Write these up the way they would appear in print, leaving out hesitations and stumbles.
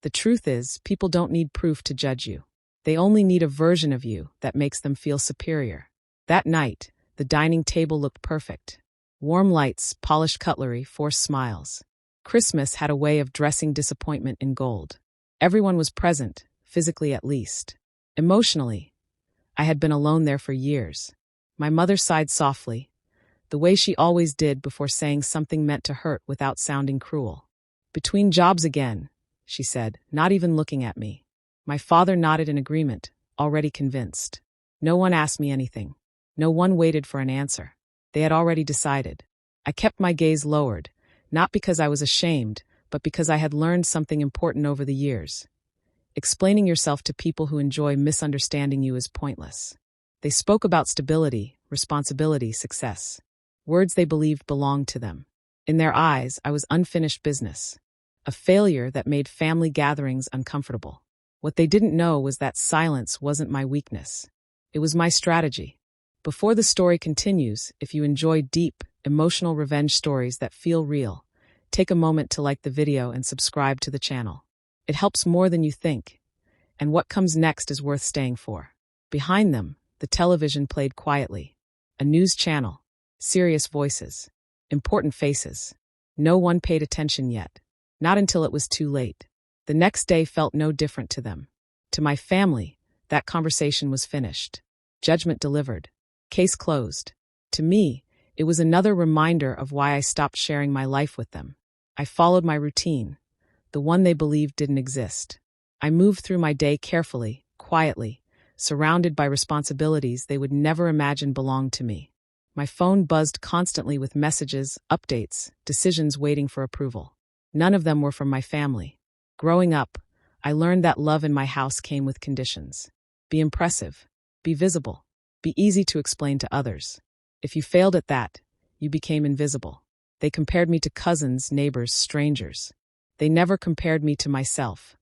The truth is, people don't need proof to judge you. They only need a version of you that makes them feel superior. That night, the dining table looked perfect. Warm lights, polished cutlery, forced smiles. Christmas had a way of dressing disappointment in gold. Everyone was present, physically at least. Emotionally, I had been alone there for years. My mother sighed softly, the way she always did before saying something meant to hurt without sounding cruel. "Between jobs again," she said, not even looking at me. My father nodded in agreement, already convinced. No one asked me anything. No one waited for an answer. They had already decided. I kept my gaze lowered, not because I was ashamed, but because I had learned something important over the years. Explaining yourself to people who enjoy misunderstanding you is pointless. They spoke about stability, responsibility, success. Words they believed belonged to them. In their eyes, I was unfinished business. A failure that made family gatherings uncomfortable. What they didn't know was that silence wasn't my weakness. It was my strategy. Before the story continues, if you enjoy deep, emotional revenge stories that feel real, take a moment to like the video and subscribe to the channel. It helps more than you think. And what comes next is worth staying for. Behind them, the television played quietly. A news channel. Serious voices. Important faces. No one paid attention yet. Not until it was too late. The next day felt no different to them. To my family, that conversation was finished. Judgment delivered. Case closed. To me, it was another reminder of why I stopped sharing my life with them. I followed my routine, the one they believed didn't exist. I moved through my day carefully, quietly, surrounded by responsibilities they would never imagine belonged to me. My phone buzzed constantly with messages, updates, decisions waiting for approval. None of them were from my family. Growing up, I learned that love in my house came with conditions. Be impressive. Be visible. Be easy to explain to others. If you failed at that, you became invisible. They compared me to cousins, neighbors, strangers. They never compared me to myself.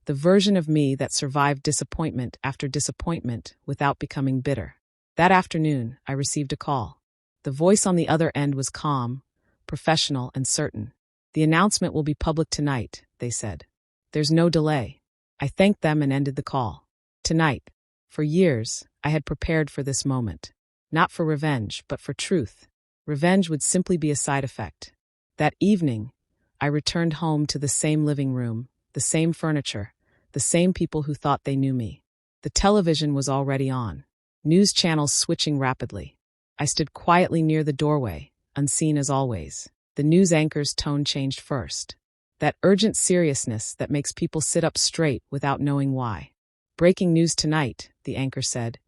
The version of me that survived disappointment after disappointment without becoming bitter. That afternoon, I received a call. The voice on the other end was calm, professional, and certain. "The announcement will be public tonight," they said. "There's no delay." I thanked them and ended the call. Tonight. For years, I had prepared for this moment. Not for revenge, but for truth. Revenge would simply be a side effect. That evening, I returned home to the same living room, the same furniture, the same people who thought they knew me. The television was already on. News channels switching rapidly. I stood quietly near the doorway, unseen as always. The news anchor's tone changed first. That urgent seriousness that makes people sit up straight without knowing why. "Breaking news tonight," the anchor said.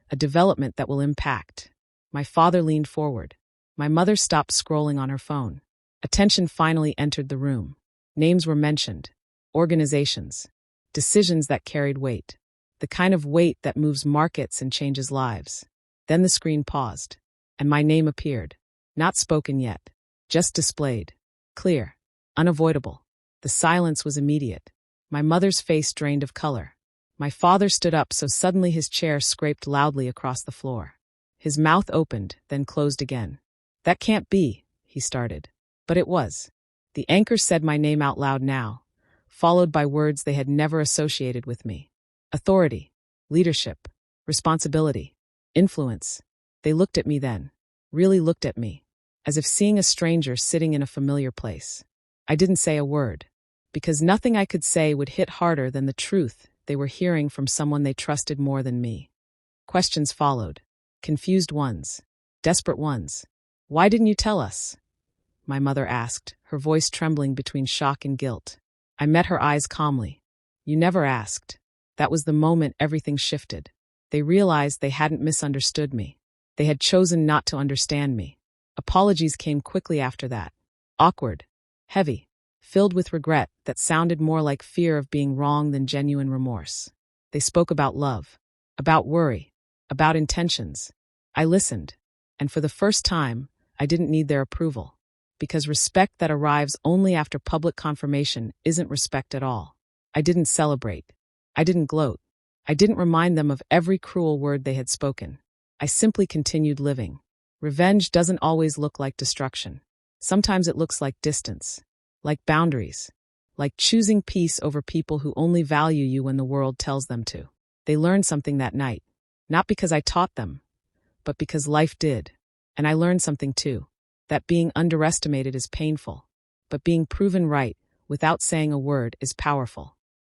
"A development that will impact." My father leaned forward. My mother stopped scrolling on her phone. Attention finally entered the room. Names were mentioned. Organizations. Decisions that carried weight. The kind of weight that moves markets and changes lives. Then the screen paused. And my name appeared. Not spoken yet. Just displayed. Clear. Unavoidable. The silence was immediate. My mother's face drained of color. My father stood up so suddenly his chair scraped loudly across the floor. His mouth opened, then closed again. "That can't be," he started. But it was. The anchor said my name out loud now, followed by words they had never associated with me. Authority. Leadership. Responsibility. Influence. They looked at me then. Really looked at me. As if seeing a stranger sitting in a familiar place. I didn't say a word. Because nothing I could say would hit harder than the truth they were hearing from someone they trusted more than me. Questions followed. Confused ones. Desperate ones. "Why didn't you tell us?" my mother asked, her voice trembling between shock and guilt. I met her eyes calmly. "You never asked." That was the moment everything shifted. They realized they hadn't misunderstood me. They had chosen not to understand me. Apologies came quickly after that. Awkward. Heavy. Filled with regret that sounded more like fear of being wrong than genuine remorse. They spoke about love. About worry. About intentions. I listened. And for the first time, I didn't need their approval. Because respect that arrives only after public confirmation isn't respect at all. I didn't celebrate. I didn't gloat. I didn't remind them of every cruel word they had spoken. I simply continued living. Revenge doesn't always look like destruction. Sometimes it looks like distance. Like boundaries. like choosing peace over people who only value you when the world tells them to. They learned something that night, not because I taught them, but because life did. And I learned something too, that being underestimated is painful, but being proven right without saying a word is powerful.